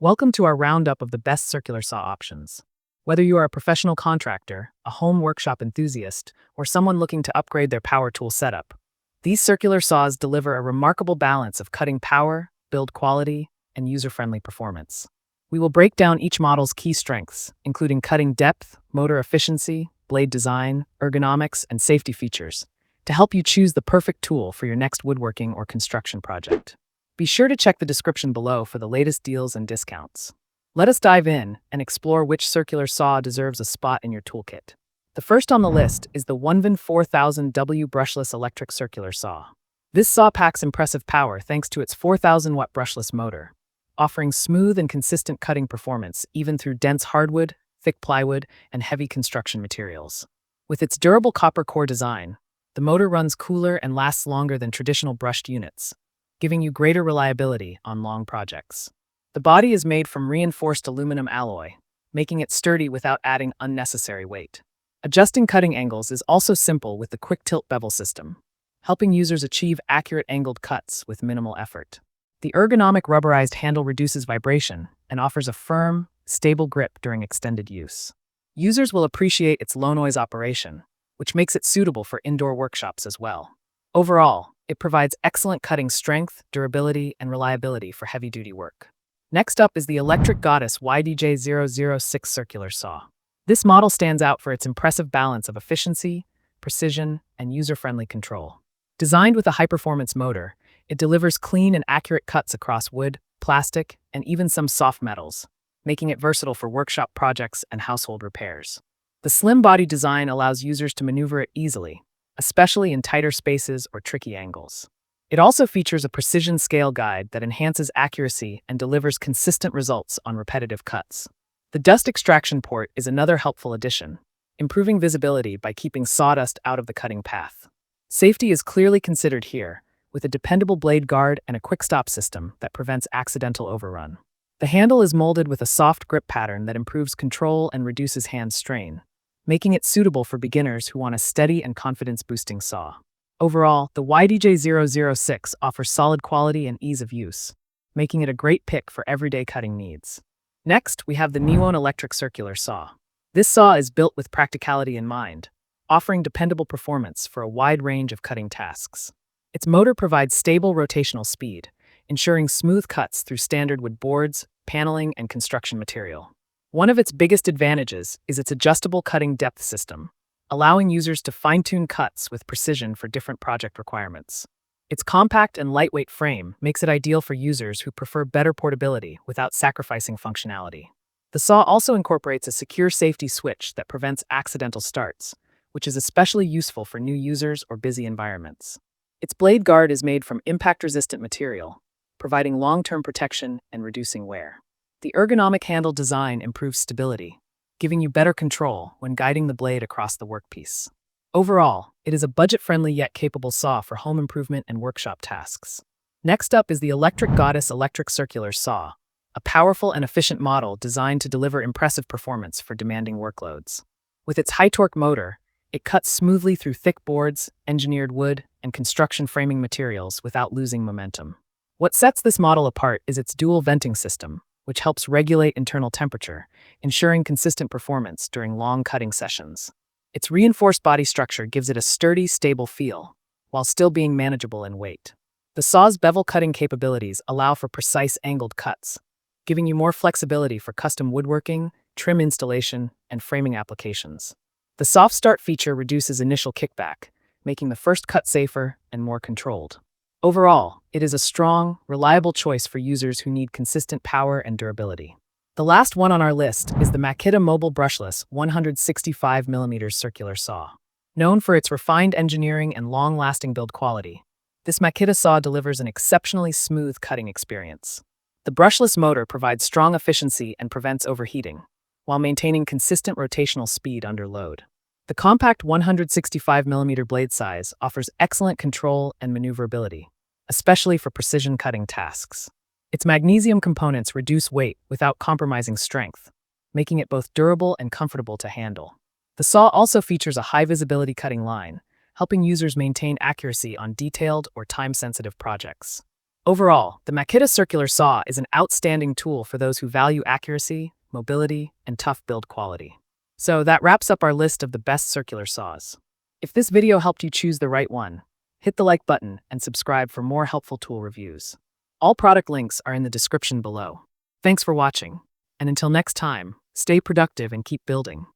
Welcome to our roundup of the best circular saw options. Whether you are a professional contractor, a home workshop enthusiast, or someone looking to upgrade their power tool setup, these circular saws deliver a remarkable balance of cutting power, build quality, and user-friendly performance. We will break down each model's key strengths, including cutting depth, motor efficiency, blade design, ergonomics, and safety features, to help you choose the perfect tool for your next woodworking or construction project. Be sure to check the description below for the latest deals and discounts. Let us dive in and explore which circular saw deserves a spot in your toolkit. The first on the list is the OneVin 4000W brushless electric circular saw. This saw packs impressive power thanks to its 4,000-watt brushless motor, offering smooth and consistent cutting performance even through dense hardwood, thick plywood, and heavy construction materials. With its durable copper core design, the motor runs cooler and lasts longer than traditional brushed units, giving you greater reliability on long projects. The body is made from reinforced aluminum alloy, making it sturdy without adding unnecessary weight. Adjusting cutting angles is also simple with the quick tilt bevel system, helping users achieve accurate angled cuts with minimal effort. The ergonomic rubberized handle reduces vibration and offers a firm, stable grip during extended use. Users will appreciate its low-noise operation, which makes it suitable for indoor workshops as well. Overall, it provides excellent cutting strength, durability, and reliability for heavy-duty work. Next up is the Electric Goddess YDJ006 circular saw. This model stands out for its impressive balance of efficiency, precision, and user-friendly control. Designed with a high-performance motor, it delivers clean and accurate cuts across wood, plastic, and even some soft metals, making it versatile for workshop projects and household repairs. The slim body design allows users to maneuver it easily, especially in tighter spaces or tricky angles. It also features a precision scale guide that enhances accuracy and delivers consistent results on repetitive cuts. The dust extraction port is another helpful addition, improving visibility by keeping sawdust out of the cutting path. Safety is clearly considered here, with a dependable blade guard and a quick-stop system that prevents accidental overrun. The handle is molded with a soft grip pattern that improves control and reduces hand strain, making it suitable for beginners who want a steady and confidence-boosting saw. Overall, the YDJ006 offers solid quality and ease of use, making it a great pick for everyday cutting needs. Next, we have the Newone electric circular saw. This saw is built with practicality in mind, offering dependable performance for a wide range of cutting tasks. Its motor provides stable rotational speed, ensuring smooth cuts through standard wood boards, paneling, and construction material. One of its biggest advantages is its adjustable cutting depth system, allowing users to fine-tune cuts with precision for different project requirements. Its compact and lightweight frame makes it ideal for users who prefer better portability without sacrificing functionality. The saw also incorporates a secure safety switch that prevents accidental starts, which is especially useful for new users or busy environments. Its blade guard is made from impact-resistant material, providing long-term protection and reducing wear. The ergonomic handle design improves stability, giving you better control when guiding the blade across the workpiece. Overall, it is a budget-friendly yet capable saw for home improvement and workshop tasks. Next up is the Electric Goddess electric circular saw, a powerful and efficient model designed to deliver impressive performance for demanding workloads. With its high-torque motor, it cuts smoothly through thick boards, engineered wood, and construction framing materials without losing momentum. What sets this model apart is its dual venting system, which helps regulate internal temperature, ensuring consistent performance during long cutting sessions. Its reinforced body structure gives it a sturdy, stable feel, while still being manageable in weight. The saw's bevel cutting capabilities allow for precise angled cuts, giving you more flexibility for custom woodworking, trim installation, and framing applications. The soft start feature reduces initial kickback, making the first cut safer and more controlled. Overall, it is a strong, reliable choice for users who need consistent power and durability. The last one on our list is the Makita Mobile Brushless 165mm circular saw. Known for its refined engineering and long-lasting build quality, this Makita saw delivers an exceptionally smooth cutting experience. The brushless motor provides strong efficiency and prevents overheating, while maintaining consistent rotational speed under load. The compact 165mm blade size offers excellent control and maneuverability, especially for precision cutting tasks. Its magnesium components reduce weight without compromising strength, making it both durable and comfortable to handle. The saw also features a high-visibility cutting line, helping users maintain accuracy on detailed or time-sensitive projects. Overall, the Makita circular saw is an outstanding tool for those who value accuracy, mobility, and tough build quality. So that wraps up our list of the best circular saws. If this video helped you choose the right one, hit the like button and subscribe for more helpful tool reviews. All product links are in the description below. Thanks for watching, and until next time, stay productive and keep building.